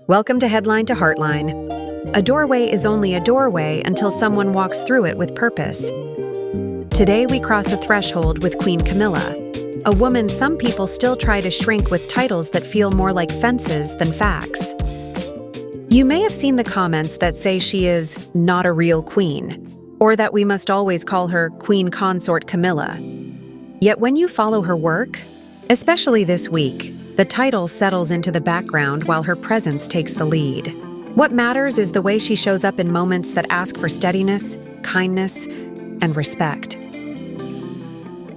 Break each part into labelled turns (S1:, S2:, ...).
S1: Welcome to Headline to Heartline. A doorway is only a doorway until someone walks through it with purpose. Today we cross a threshold with Queen Camilla, a woman some people still try to shrink with titles that feel more like fences than facts. You may have seen the comments that say she is not a real queen, or that we must always call her Queen Consort Camilla. Yet when you follow her work, especially this week, the title settles into the background while her presence takes the lead. What matters is the way she shows up in moments that ask for steadiness, kindness, and respect.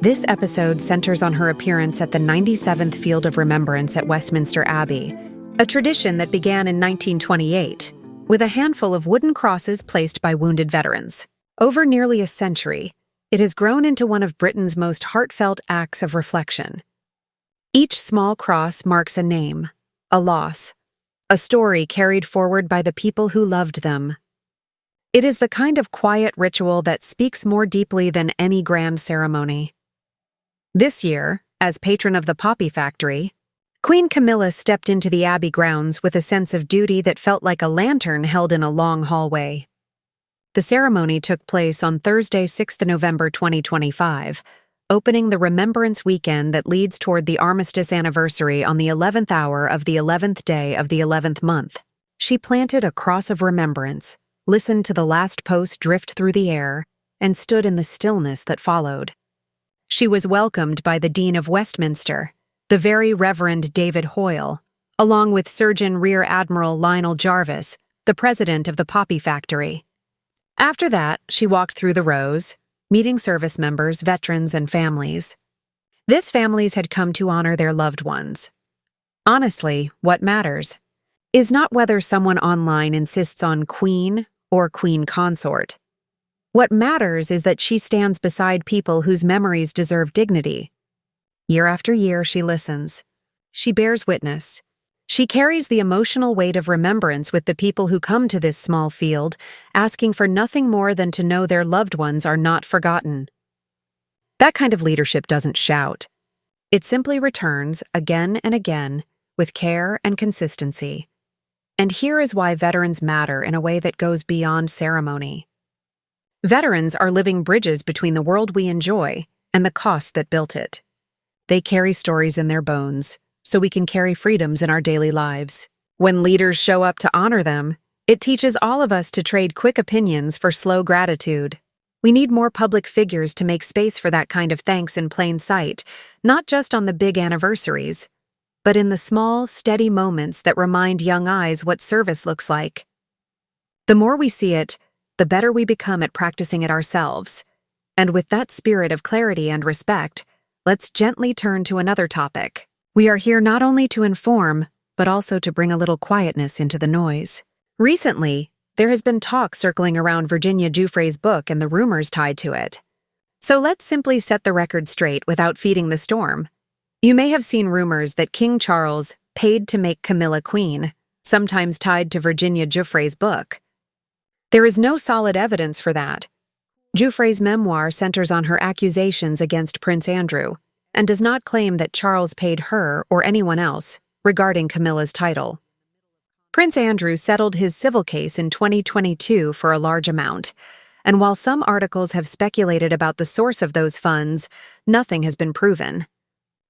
S1: This episode centers on her appearance at the 97th Field of Remembrance at Westminster Abbey, a tradition that began in 1928, with a handful of wooden crosses placed by wounded veterans. Over nearly a century, it has grown into one of Britain's most heartfelt acts of reflection. Each small cross marks a name, a loss, a story carried forward by the people who loved them. It is the kind of quiet ritual that speaks more deeply than any grand ceremony. This year, as patron of the poppy factory, Queen Camilla stepped into the Abbey grounds with a sense of duty that felt like a lantern held in a long hallway. The ceremony took place on Thursday, 6th November 2025, opening the Remembrance weekend that leads toward the armistice anniversary on the 11th hour of the 11th day of the 11th month. She planted a Cross of Remembrance, listened to the last post drift through the air, and stood in the stillness that followed. She was welcomed by the Dean of Westminster, the Very Reverend David Hoyle, along with Surgeon Rear Admiral Lionel Jarvis, the president of the poppy factory. After that, she walked through the rows, meeting service members, veterans, and families. These families had come to honor their loved ones. Honestly, what matters is not whether someone online insists on queen or queen consort. What matters is that she stands beside people whose memories deserve dignity. Year after year, she listens. She bears witness. She carries the emotional weight of remembrance with the people who come to this small field, asking for nothing more than to know their loved ones are not forgotten. That kind of leadership doesn't shout. It simply returns again and again with care and consistency. And here is why veterans matter in a way that goes beyond ceremony. Veterans are living bridges between the world we enjoy and the costs that built it. They carry stories in their bones, so we can carry freedoms in our daily lives. When leaders show up to honor them, it teaches all of us to trade quick opinions for slow gratitude. We need more public figures to make space for that kind of thanks in plain sight, not just on the big anniversaries, but in the small, steady moments that remind young eyes what service looks like. The more we see it, the better we become at practicing it ourselves. And with that spirit of clarity and respect, let's gently turn to another topic. We are here not only to inform, but also to bring a little quietness into the noise. Recently, there has been talk circling around Virginia Giuffre's book and the rumors tied to it. So let's simply set the record straight without feeding the storm. You may have seen rumors that King Charles paid to make Camilla Queen, sometimes tied to Virginia Giuffre's book. There is no solid evidence for that. Giuffre's memoir centers on her accusations against Prince Andrew, and does not claim that Charles paid her or anyone else regarding Camilla's title. Prince Andrew settled his civil case in 2022 for a large amount, and while some articles have speculated about the source of those funds, nothing has been proven.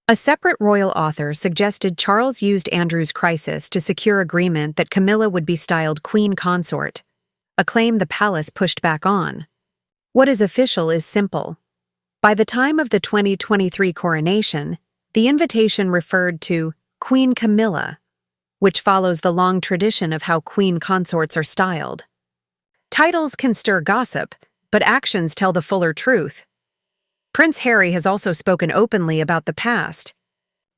S1: A separate royal author suggested Charles used Andrew's crisis to secure agreement that Camilla would be styled Queen Consort, a claim the palace pushed back on. What is official is simple. By the time of the 2023 coronation, the invitation referred to Queen Camilla, which follows the long tradition of how queen consorts are styled. Titles can stir gossip, but actions tell the fuller truth. Prince Harry has also spoken openly about the past.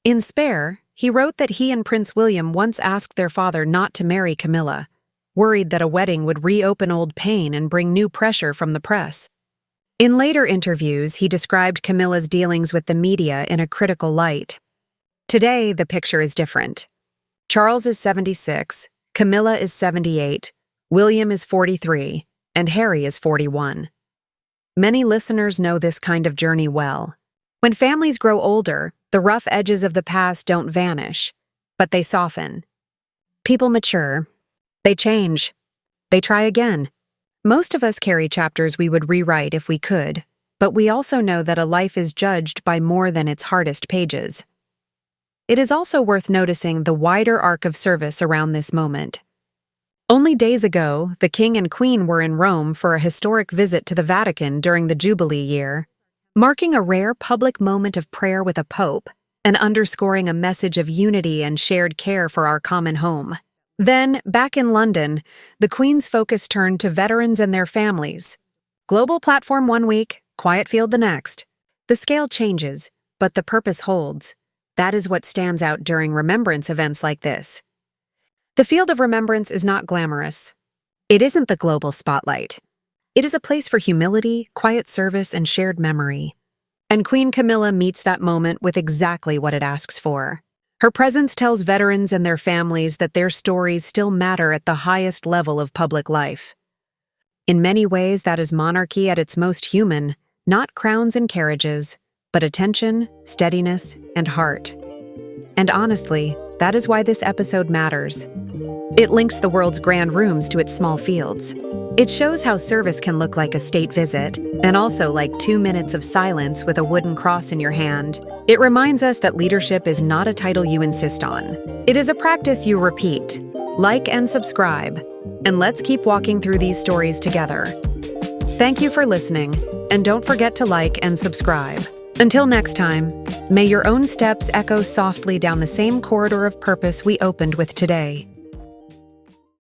S1: In Spare, he wrote that he and Prince William once asked their father not to marry Camilla, worried that a wedding would reopen old pain and bring new pressure from the press. In later interviews, he described Camilla's dealings with the media in a critical light. Today, the picture is different. Charles is 76, Camilla is 78, William is 43, and Harry is 41. Many listeners know this kind of journey well. When families grow older, the rough edges of the past don't vanish, but they soften. People mature. They change. They try again. Most of us carry chapters we would rewrite if we could, but we also know that a life is judged by more than its hardest pages. It is also worth noticing the wider arc of service around this moment. Only days ago, the King and Queen were in Rome for a historic visit to the Vatican during the Jubilee year, marking a rare public moment of prayer with a pope and underscoring a message of unity and shared care for our common home. Then, back in London, the Queen's focus turned to veterans and their families. Global platform one week, quiet field the next. The scale changes, but the purpose holds. That is what stands out during remembrance events like this. The Field of Remembrance is not glamorous. It isn't the global spotlight. It is a place for humility, quiet service, and shared memory. And Queen Camilla meets that moment with exactly what it asks for. Her presence tells veterans and their families that their stories still matter at the highest level of public life. In many ways, that is monarchy at its most human, not crowns and carriages, but attention, steadiness, and heart. And honestly, that is why this episode matters. It links the world's grand rooms to its small fields. It shows how service can look like a state visit, and also like 2 minutes of silence with a wooden cross in your hand. It reminds us that leadership is not a title you insist on. It is a practice you repeat. Like and subscribe, and let's keep walking through these stories together. Thank you for listening, and don't forget to like and subscribe. Until next time, may your own steps echo softly down the same corridor of purpose we opened with today.